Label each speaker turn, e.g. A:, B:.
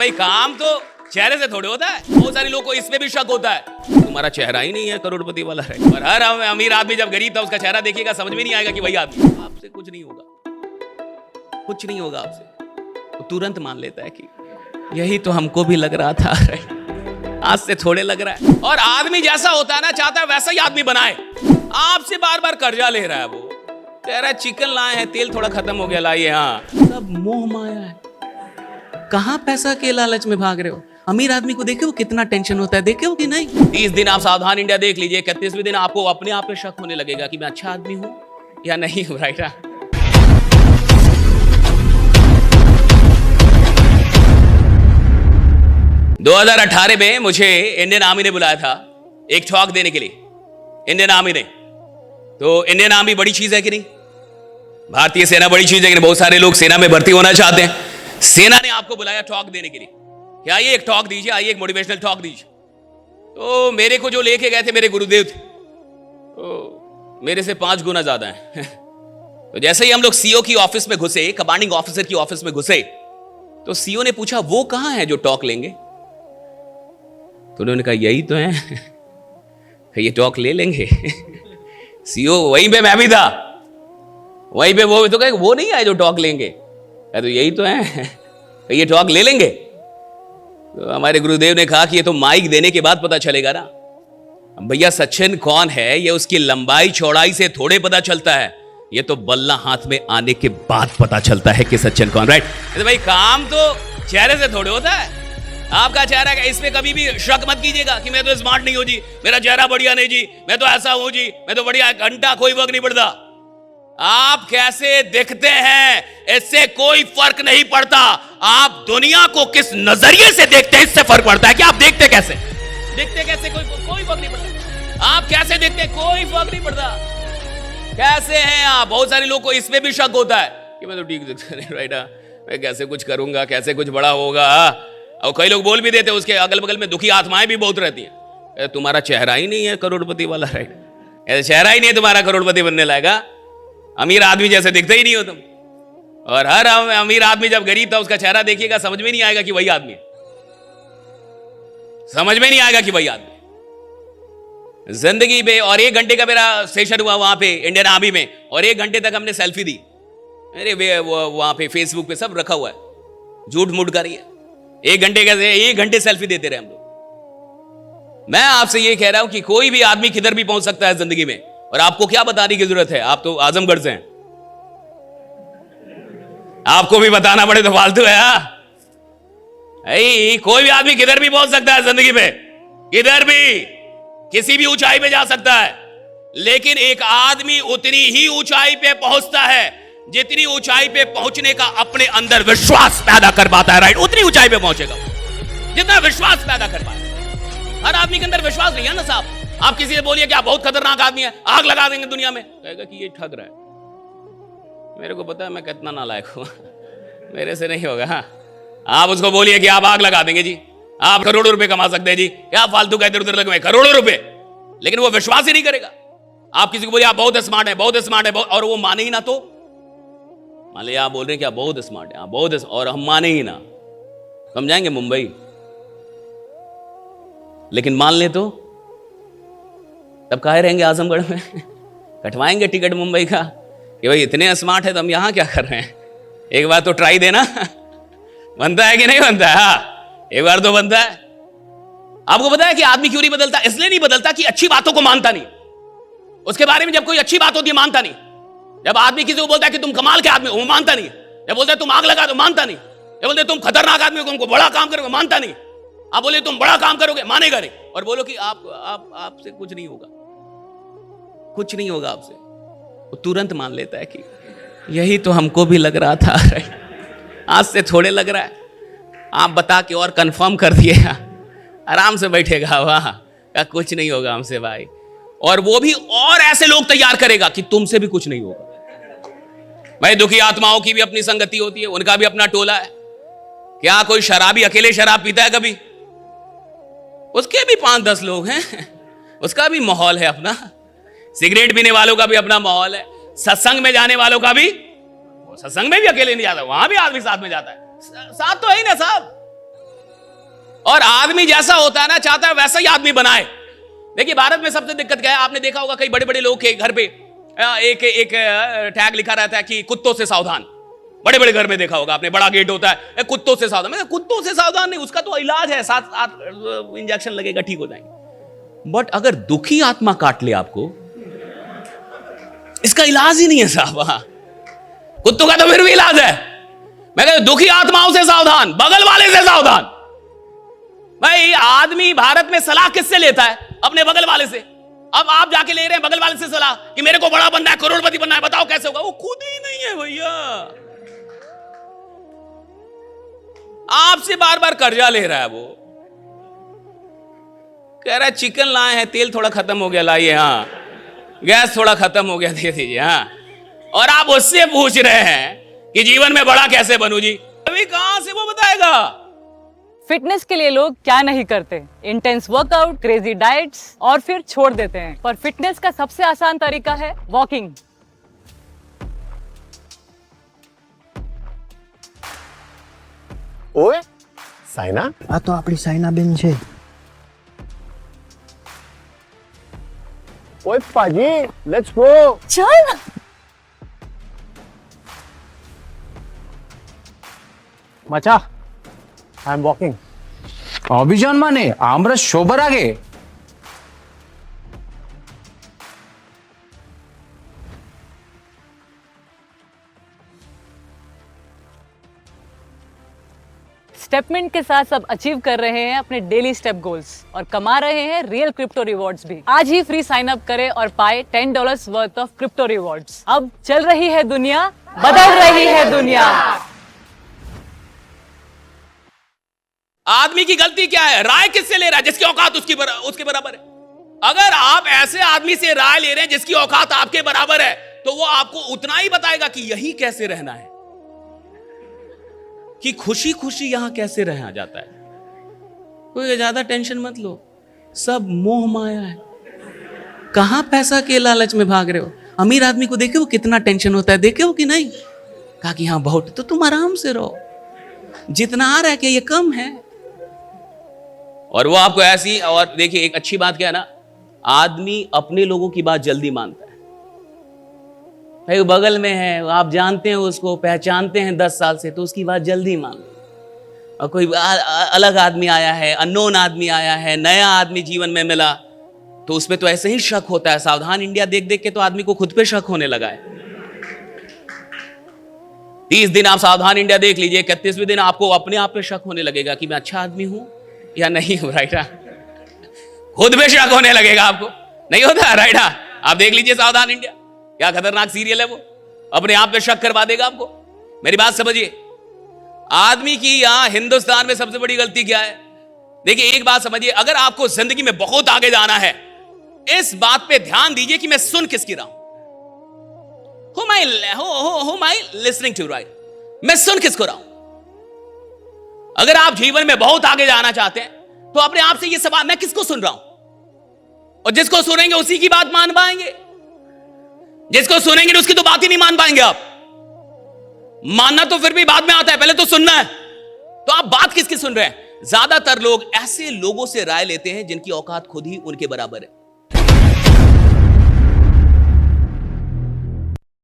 A: भाई काम तो चेहरे से थोड़े होता है। बहुत सारे लोगों को इसमें भी शक होता है तुम्हारा चेहरा ही नहीं है करोड़पति वाला है। और हर अमीर आदमी जब गरीब था उसका चेहरा देखिएगा समझ में नहीं आएगा कि वही आदमी। आपसे कुछ नहीं होगा, कुछ नहीं होगा आपसे। तो तुरंत मान लेता है कि यही तो हमको भी लग रहा था, आज से थोड़े लग रहा है। और आदमी जैसा होता है ना, चाहता है वैसा ही आदमी बनाए। आपसे बार बार कर्जा ले रहा है, वो कह रहा है चिकन लाए हैं, तेल थोड़ा खत्म हो गया, लाइए। हाँ, सब मोह माया है। कहां पैसा के लालच में भाग रहे हो? अमीर आदमी को देखे वो कितना टेंशन होता है, देखे हो कि नहीं? 30 दिन आप सावधान इंडिया देख लीजिए, 31वें दिन आपको अपने आप पे शक होने लगेगा कि मैं अच्छा आदमी हूं या नहीं हूं। राइट। 2018 में मुझे इंडियन आर्मी ने बुलाया था एक टॉक देने के लिए। इंडियन आर्मी ने, तो इंडियन आर्मी बड़ी चीज है कि नहीं? भारतीय सेना बड़ी चीज है कि नहीं? बहुत सारे लोग सेना में भर्ती होना चाहते हैं। सेना ने आपको बुलाया टॉक देने के लिए कि आइए एक टॉक दीजिए, आइए एक मोटिवेशनल टॉक दीजिए। तो मेरे को जो लेके गए थे मेरे गुरुदेव थे, तो मेरे से 5 गुना ज्यादा है। तो जैसे ही हम लोग सीओ की ऑफिस में घुसे, कमांडिंग ऑफिसर की ऑफिस में घुसे, तो सीओ ने पूछा वो कहां है जो टॉक लेंगे? तो उन्होंने कहा यही तो है, ये टॉक ले लेंगे। सीओ वहीं पे मैं भी था, वहीं पे वो तो कहे वो नहीं आए जो टॉक लेंगे। तो यही तो है, ये टॉक ले लेंगे। तो हमारे गुरुदेव ने कहा कि ये तो माइक देने के बाद पता चलेगा ना भैया सचिन कौन है, ये उसकी लंबाई चौड़ाई से थोड़े पता चलता है, ये तो बल्ला हाथ में आने के बाद पता चलता है कि सचिन कौन। राइट। तो भाई काम तो चेहरे से थोड़े होता है। आपका चेहरा क्या, इसमें कभी भी शक मत कीजिएगा कि मैं तो स्मार्ट नहीं हूं जी, मेरा चेहरा बढ़िया नहीं जी, मैं तो ऐसा हूं जी, मैं तो बढ़िया, घंटा कोई फर्क नहीं पड़ता। आप कैसे दिखते हैं इससे कोई फर्क नहीं पड़ता। आप दुनिया को किस नजरिए से देखते हैं इससे फर्क पड़ता है कि आप देखते कैसे कोई फर्क नहीं पड़ता। आप कैसे देखते हैं कोई फर्क नहीं पड़ता। कैसे हैं आप? बहुत सारे लोगों को इसमें भी शक होता है कि मैं तो ठीक दिखता नहीं। राइट। मैं कैसे कुछ करूंगा, कैसे कुछ बड़ा होगा। और कई लोग बोल भी देते हैं, उसके अगल बगल में दुखी आत्माएं भी बहुत रहती हैं, तुम्हारा चेहरा ही नहीं है करोड़पति वाला। राइट। ऐसा चेहरा ही नहीं है तुम्हारा करोड़पति बनने लायका, अमीर आदमी जैसे दिखते ही नहीं हो तुम। और हर अमीर आदमी जब गरीब था उसका चेहरा देखिएगा समझ में नहीं आएगा कि वही आदमी है। समझ में नहीं आएगा कि वही आदमी जिंदगी में। और 1 घंटे का मेरा सेशन हुआ वहां पे इंडियन आर्मी में, और 1 घंटे तक हमने सेल्फी दी। अरे वहां पे फेसबुक पे सब रखा हुआ है, झूठ मूठ कर रही है। 1 घंटे सेल्फी देते रहे हम लोग। मैं आपसे ये कह रहा हूं कि कोई भी आदमी किधर भी पहुंच सकता है जिंदगी में, और आपको क्या बताने की जरूरत है? आप तो आजमगढ़ से हैं, आपको भी बताना पड़े तो फालतू है। कोई भी आदमी किधर भी पहुंच सकता है जिंदगी में, किधर भी, किसी भी ऊंचाई पे जा सकता है। लेकिन एक आदमी उतनी ही ऊंचाई पे पहुंचता है जितनी ऊंचाई पे पहुंचने का अपने अंदर विश्वास पैदा कर पाता है। राइट। उतनी ऊंचाई पे पहुंचेगा जितना विश्वास पैदा कर पाए। हर आदमी के अंदर विश्वास नहीं है ना साहब। आप किसी से बोलिए कि आप बहुत खतरनाक आदमी है, आग लगा देंगे दुनिया में, कहेगा कि ये ठग रहा है। मेरे को पता है मैं कितना नालायक हूं, मेरे से नहीं होगा। हाँ, आप उसको बोलिए कि आप आग लगा देंगे जी, आप करोड़ों रुपए कमा सकते हैं जी, क्या फालतू का इधर उधर लगे करोड़ों रुपए, लेकिन वो विश्वास ही नहीं करेगा। आप किसी को बोलिए आप बहुत स्मार्ट है, बहुत स्मार्ट है, और वो माने ही ना, तो मान लीजिए आप बोल रहे हैं कि आप बहुत स्मार्ट है, आप बहुत, और हम माने ही ना, हम जाएंगे मुंबई। लेकिन मान ले तो तब काहे रहेंगे आजमगढ़ में? कटवाएंगे टिकट मुंबई का कि भाई इतने स्मार्ट है तो हम यहां क्या कर रहे हैं। एक बार तो ट्राई देना। बनता है कि नहीं बनता है? हाँ, एक बार तो बनता है। आपको पता है कि आदमी क्यों नहीं बदलता? इसलिए नहीं बदलता कि अच्छी बातों को मानता नहीं। उसके बारे में जब कोई अच्छी बात होती है मानता नहीं। जब आदमी किसी को बोलता है कि तुम कमाल के आदमी हो, वो मानता नहीं। जब बोलता है तुम आग लगा दो, मानता नहीं। जब बोलते तुम खतरनाक आदमी हो, तुमको बड़ा काम करोगे, मानता नहीं। आप बोले तुम बड़ा काम करोगे, मानेगा नहीं। और बोलो कि आपसे कुछ नहीं होगा, कुछ नहीं होगा आपसे, वो तुरंत मान लेता है कि यही तो हमको भी लग रहा था, आज से थोड़े लग रहा है। आप बता के और कंफर्म कर दिए, आराम से बैठेगा वहां, क्या कुछ नहीं होगा हमसे भाई। और वो भी और ऐसे लोग तैयार करेगा कि तुमसे भी कुछ नहीं होगा भाई। दुखी आत्माओं की भी अपनी संगति होती है, उनका भी अपना टोला है। क्या कोई शराबी अकेले शराब पीता है कभी? उसके भी 5-10 लोग हैं, उसका भी माहौल है अपना। सिगरेट पीने वालों का भी अपना माहौल है। सत्संग में जाने वालों का भी, सत्संग में भी अकेले नहीं जाता, वहां भी आदमी साथ में जाता है। साथ तो है ही ना साहब। और आदमी जैसा होता है ना, चाहता है वैसा ही आदमी बनाए। देखिए भारत में सबसे दिक्कत क्या है, आपने देखा होगा कई बड़े बड़े लोग के घर पे एक टैग लिखा रहता है कि कुत्तों से सावधान। बड़े बड़े घर में देखा होगा आपने, बड़ा गेट होता है, कुत्तों से सावधान। मैं कुत्तों से सावधान नहीं, उसका तो इलाज है, 7 इंजेक्शन लगेगा, ठीक हो जाएंगे। बट अगर दुखी आत्मा काट ले आपको, इसका इलाज ही नहीं है साहब। हाँ, कुत्तों का तो फिर भी इलाज है। मैं कहता दुखी आत्माओं से सावधान, बगल वाले से सावधान। भाई आदमी भारत में सलाह किससे लेता है? अपने बगल वाले से। अब आप जाके ले रहे हैं बगल वाले से सलाह कि मेरे को बड़ा बनना है, करोड़पति बनना है, बताओ कैसे होगा। वो खुद ही नहीं है भैया, आपसे बार बार कर्जा ले रहा है। वो कह रहा है चिकन लाए हैं, तेल थोड़ा खत्म हो गया, लाइए। हाँ, गैस थोड़ा खत्म हो गया, दे दीजिए। हाँ, और आप उससे पूछ रहे हैं कि जीवन में बड़ा कैसे बनूं जी? अभी कहां से वो बताएगा?
B: फिटनेस के लिए लोग क्या नहीं करते, इंटेंस वर्कआउट, क्रेजी डाइट्स और फिर छोड़ देते हैं। पर फिटनेस का सबसे आसान तरीका है वॉकिंग।
C: ओए साइना,
D: આ તો આપણી સાયનાબેન છે।
C: ओए पाजी, लेट्स गो।
B: चल
C: मचा, आई एम वॉकिंग।
D: অভিযান মানে আমরা সবার আগে।
B: स्टेपमेंट के साथ सब अचीव कर रहे हैं अपने डेली स्टेप गोल्स और कमा रहे हैं रियल क्रिप्टो रिवॉर्ड्स भी। आज ही फ्री साइन अप करें और पाए $10 वर्थ ऑफ क्रिप्टो रिवॉर्ड्स। अब चल रही है दुनिया, बदल रही है दुनिया।
A: आदमी की गलती क्या है? राय किससे ले रहा है? जिसकी औकात उसके बराबर है। अगर आप ऐसे आदमी से राय ले रहे हैं जिसकी औकात आपके बराबर है, तो वो आपको उतना ही बताएगा कि यही कैसे रहना है, कि खुशी खुशी यहां कैसे रहा जाता है। कोई ज्यादा टेंशन मत लो, सब मोह माया है। कहां पैसा के लालच में भाग रहे हो? अमीर आदमी को देखे वो कितना टेंशन होता है, देखे हो कि नहीं? कहा कि हाँ बहुत, तो तुम आराम से रहो, जितना आ रहा है कि ये कम है। और वो आपको ऐसी, और देखिए एक अच्छी बात क्या है ना, आदमी अपने लोगों की बात जल्दी मानता है। भाई बगल में है, आप जानते हैं उसको, पहचानते हैं 10 साल से, तो उसकी बात जल्दी मान लो। और कोई अलग आदमी आया है, अननोन आदमी आया है, नया आदमी जीवन में मिला, तो उसमें तो ऐसे ही शक होता है। सावधान इंडिया देख देख के तो आदमी को खुद पे शक होने लगा है। 30 दिन आप सावधान इंडिया देख लीजिए, 31वें दिन आपको अपने आप पे शक होने लगेगा कि मैं अच्छा आदमी हूं या नहीं हूं। राइट, खुद पे शक होने लगेगा आपको, नहीं होता? राइट, आप देख लीजिए सावधान इंडिया, क्या खतरनाक सीरियल है वो, अपने आप पे शक करवा देगा आपको। मेरी बात समझिए, आदमी की यहां हिंदुस्तान में सबसे बड़ी गलती क्या है? देखिए एक बात समझिए, अगर आपको जिंदगी में बहुत आगे जाना है, इस बात पे ध्यान दीजिए कि मैं सुन किसकी रहा हूं। Who am I listening to, right? मैं सुन किसको रहा हूं? अगर आप जीवन में बहुत आगे जाना चाहते हैं, तो अपने आप से ये सवाल, मैं किसको सुन रहा हूं? और जिसको सुनेंगे उसी की बात मान पाएंगे, जिसको सुनेंगे उसकी तो बात ही नहीं मान पाएंगे आप। मानना तो फिर भी बाद में आता है, पहले तो सुनना है। तो आप बात किसकी सुन रहे हैं? ज्यादातर लोग ऐसे लोगों से राय लेते हैं जिनकी औकात खुद ही उनके बराबर है।